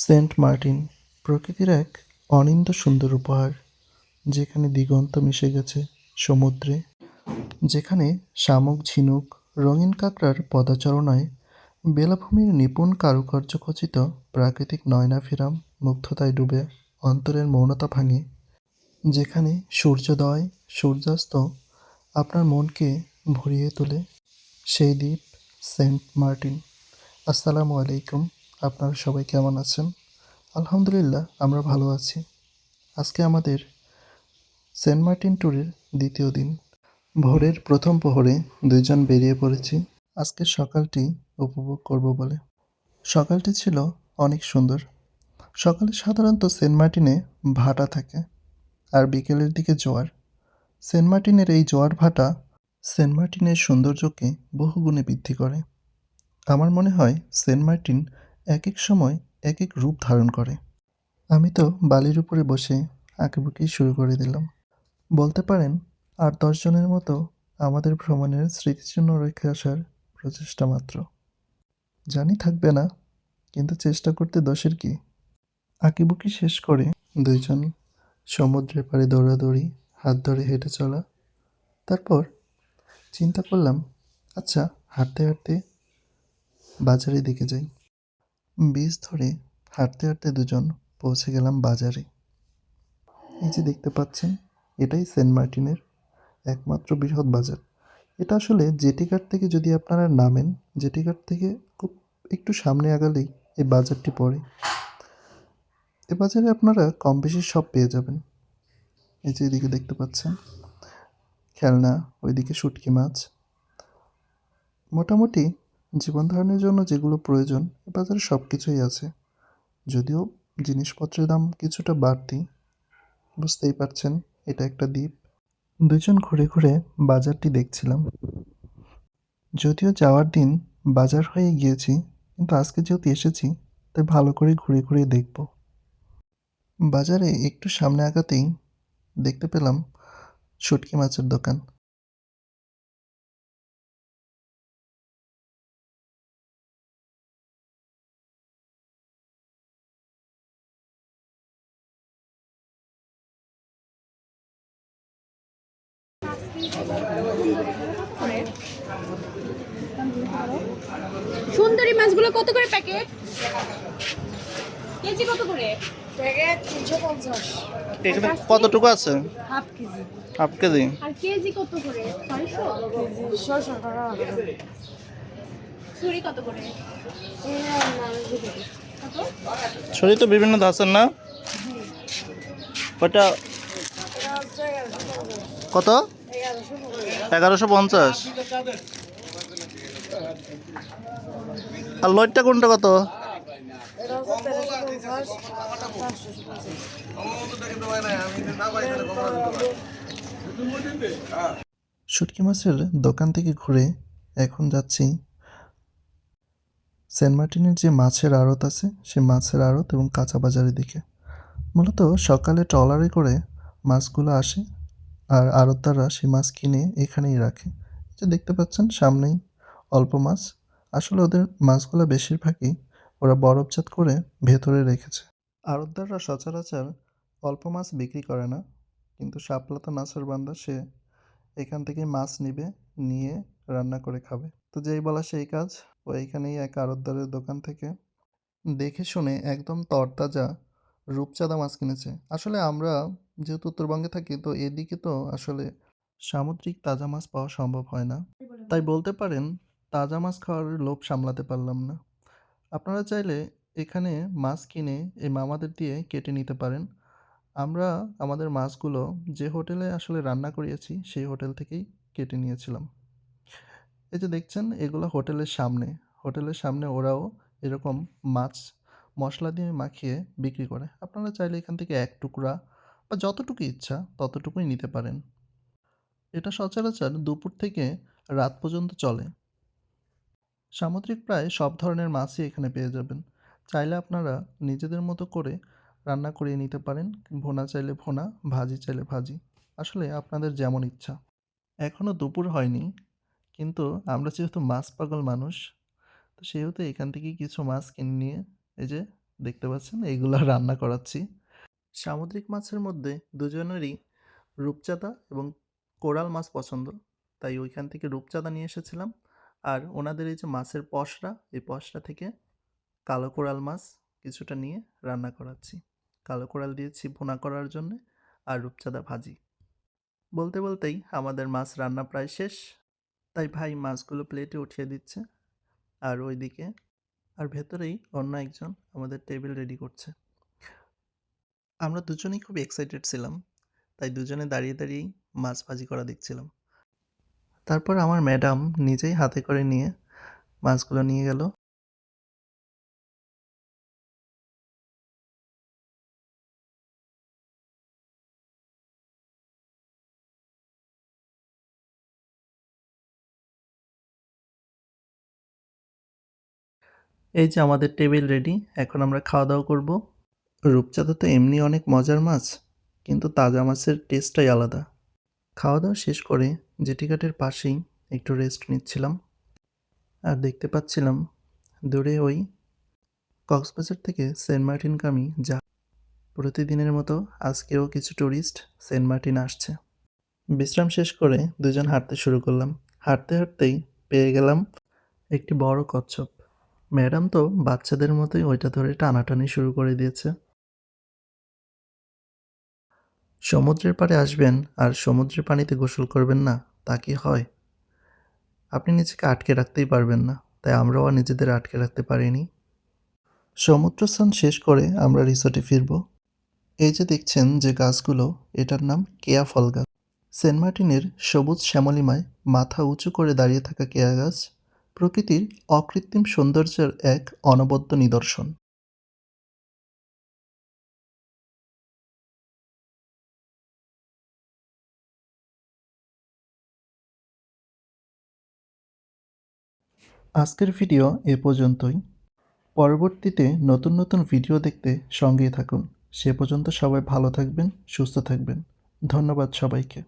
Saint Martin প্রকৃতির এক অনিন্দ্য সুন্দর উপহার, যেখানে দিগন্ত মিশে গেছে সমুদ্রে, যেখানে শামুক ঝিনুক রঙিন কাঁকড়ার পদচারণায় বেলাভূমির নিপুণ কারুকার্য খচিত প্রাকৃতিক নয়নাভিরাম মুগ্ধতায় ডুবে অন্তরের মৌনতা ভাঙে, যেখানে সূর্যোদয় সূর্যাস্ত আপনার মনকে ভরিয়ে তোলে, সেই দ্বীপ সেন্ট মার্টিন। আসসালামু আলাইকুম। আপনারা সবাই কেমন আছেন? আলহামদুলিল্লাহ, আমরা ভালো আছি। আজকে আমাদের সেন্ট মার্টিন ট্যুরের দ্বিতীয় দিন। ভোরের প্রথম প্রহরে দুইজন বেরিয়ে পড়েছি আজকের সকালটি উপভোগ করব বলে। সকালটি ছিল অনেক সুন্দর। সকালে সাধারণত সেন্ট মার্টিনে ভাটা থাকে, আর বিকেলের দিকে জোয়ার। সেন্ট মার্টিনের এই জোয়ার ভাটা সেন্ট মার্টিনের সৌন্দর্যকে বহুগুণে বৃদ্ধি করে। আমার মনে হয় সেন্ট মার্টিন এক এক সময় এক এক রূপ ধারণ করে। আমি তো বালির উপরে বসে আঁকিবুকি শুরু করে দিলাম। বলতে পারেন ৮-১০ জনের মতো আমাদের ভ্রমণের স্মৃতিচিহ্ন রেখে আসার প্রচেষ্টা মাত্র। জানি থাকবে না, কিন্তু চেষ্টা করতে দোষের কি। আঁকিবুকি শেষ করে দুইজন সমুদ্রের পাড়ে দৌড়াদৌড়ি, হাত ধরে হেঁটে চলা। তারপর চিন্তা করলাম, আচ্ছা হাঁটতে হাঁটতে বাজারের দিকে যাই। বীজ ধরে হাঁটতে হাঁটতে দুজন পৌঁছে গেলাম বাজারে। এই যে দেখতে পাচ্ছেন, এটাই সেন্ট মার্টিনের একমাত্র বৃহৎ বাজার। এটা আসলে জেটিঘাট থেকে যদি আপনারা নামেন, জেটিঘাট থেকে খুব একটু সামনে আগালেই এই বাজারটি পড়ে। এ বাজারে আপনারা কম বেশি সব পেয়ে যাবেন। এই যে এদিকে দেখতে পাচ্ছেন খেলনা, ওইদিকে শুটকি মাছ, মোটামুটি জীবন ধারণের জন্য যেগুলো প্রয়োজন এ বাজারে সব কিছুই আছে। যদিও জিনিসপত্রের দাম কিছুটা বাড়তি, বুঝতেই পারছেন এটা একটা দ্বীপ। দুজন ঘুরে ঘুরে বাজারটি দেখছিলাম। যদিও যাওয়ার দিন বাজার হয়ে গিয়েছি, কিন্তু আজকে যেহেতু এসেছি তাই ভালো করে ঘুরে ঘুরে দেখব। বাজারে একটু সামনে আগাতেই দেখতে পেলাম শুটকি মাছের দোকান। সুন্দরী মাছগুলো কত করে প্যাকেট? কেজি কত করে? প্যাকেট 350। এখানে কতটুকু আছে? Half KG. Half KG. আর কেজি কত করে? 600? কেজি 600 টাকা। ছুরি কত করে? এই নাম দিবি। কত? ছড়ি তো বিভিন্ন ধাঁচের না? ওটা এটা হচ্ছে 1150। কত? 1150। 1150। আর লইটটা কোনটা কত? এটা হচ্ছে 1350, 550। শুটকি মাছের দোকান থেকে ঘুরে এখন যাচ্ছি সেন্ট মার্টিনের যে মাছের আড়ত আছে সে মাছের আড়ত এবং কাঁচা বাজারের দিকে। মূলত সকালে ট্রলারে করে মাছগুলো আসে, আর আড়তদাররা সেই মাছ কিনে এখানেই রাখে। যে দেখতে পাচ্ছেন সামনেই অল্প মাছ। আসলে ওদের মাছগুলো বেশিরভাগই ওরা বরফজাত করে ভেতরে রেখেছে। আড়তদাররা সচরাচর অল্প মাছ বিক্রি করে না, কিন্তু শাপলা তো নাছোড় বান্দা, সে এখান থেকে মাছ নিবে, নিয়ে রান্না করে খাবে। তো যেই বলা সেই কাজ, ও এইখানেই এক আড়তদারের দোকান থেকে দেখে শুনে একদম তরতাজা রূপচাঁদা মাছ কিনেছে। আসলে আমরা যেহেতু উত্তরবঙ্গে থাকি, তো এদিকে তো আসলে সামুদ্রিক তাজা মাছ পাওয়া সম্ভব হয় না। তাই বলতে পারেন তাজা মাছ খাওয়ার লোভ সামলাতে পারলাম না। আপনারা চাইলে এখানে মাছ কিনে এই মামাদের দিয়ে কেটে নিতে পারেন। আমরা আমাদের মাছগুলো যে হোটেলে আসলে রান্না করিয়েছি সেই হোটেল থেকেই কেটে নিয়েছিলাম। এই যে দেখছেন এগুলো হোটেলের সামনে ওরাও এরকম মাছ মশলা দিয়ে মাখিয়ে বিক্রি করে। আপনারা চাইলে এখান থেকে এক টুকরা বা যতটুকু ইচ্ছা ততটুকুই নিতে পারেন। এটা সচরাচর দুপুর থেকে রাত পর্যন্ত চলে। সামুদ্রিক প্রায় সব ধরনের মাছই এখানে পেয়ে যাবেন। চাইলে আপনারা নিজেদের মতো করে রান্না করিয়ে নিতে পারেন। ভুনা চাইলে ভুনা, ভাজি চাইলে ভাজি। আসলে আপনাদের যেমন ইচ্ছা। এখনও দুপুর হয়নি, কিন্তু আমরা যেহেতু মাছ পাগল মানুষ, তো সেহেতু এখান থেকে কিছু মাছ কিনে নিয়ে এই যে দেখতে পাচ্ছেন এইগুলো রান্না করাচ্ছি। সামুদ্রিক মাছের মধ্যে দুজনেরই রূপচাঁদা এবং কোরাল মাছ পছন্দ, তাই ওইখান থেকে রূপচাঁদা নিয়ে এসেছিলাম। আর ওনাদের এই যে মাছের পসরা, এই পসরা থেকে কালো কোরাল মাছ কিছুটা নিয়ে রান্না করাচ্ছি। কালো কোরাল দিয়েছি ভুনা করার জন্যে, আর রূপচাঁদা ভাজি। বলতে বলতেই আমাদের মাছ রান্না প্রায় শেষ, তাই ভাই মাছগুলো প্লেটে উঠিয়ে দিচ্ছে। আর ওইদিকে আর ভেতরেই অন্য একজন আমাদের টেবিল রেডি করছে। আমরা দুজনেই খুব এক্সাইটেড ছিলাম, তাই দুজনে দাঁড়িয়ে দাঁড়িয়েই মাছ ভাজি করা দেখছিলাম। তারপর আমার ম্যাডাম নিজেই হাতে করে নিয়ে মাছগুলো নিয়ে গেল। এই যে আমাদের টেবিল রেডি, এখন আমরা খাওয়া দাওয়া করব। রূপচাঁদা তো এমনি অনেক মজার মাছ, কিন্তু তাজা মাছের টেস্টটাই আলাদা। খাওয়া দাওয়া শেষ করে জেটিঘাটের পাশেই একটু রেস্ট নিচ্ছিলাম, আর দেখতে পাচ্ছিলাম দূরে ওই কক্সবাজার থেকে সেন্ট মার্টিনগামী প্রতিদিনের মতো আজকেও কিছু ট্যুরিস্ট সেন্ট মার্টিন আসছে। বিশ্রাম শেষ করে দুজন হাঁটতে শুরু করলাম। হাঁটতে হাঁটতেই পেয়ে গেলাম একটি বড় কচ্ছপ। ম্যাডাম তো বাচ্চাদের মতোই ওইটা ধরে টানাটানি শুরু করে দিয়েছে। সমুদ্রের পাড়ে আসবেন আর সমুদ্রের পানিতে গোসল করবেন না, তা কি হয়? আপনি নিজেকে আটকে রাখতেই পারবেন না, তাই আমরাও আর নিজেদের আটকে রাখতে পারিনি। সমুদ্র স্নান শেষ করে আমরা রিসোর্টে ফিরব। এই যে দেখছেন যে গাছগুলো, এটার নাম কেয়া ফল গাছ। সেন্ট মার্টিনের সবুজ শ্যামলিমায় মাথা উঁচু করে দাঁড়িয়ে থাকা কেয়া গাছ প্রকৃতির অকৃত্রিম সৌন্দর্যের এক অনবদ্য নিদর্শন। আজকের ভিডিও এ পর্যন্তই। পরবর্তীতে নতুন নতুন ভিডিও দেখতে সঙ্গেই থাকুন। সে পর্যন্ত সবাই ভালো থাকবেন, সুস্থ থাকবেন। ধন্যবাদ সবাইকে।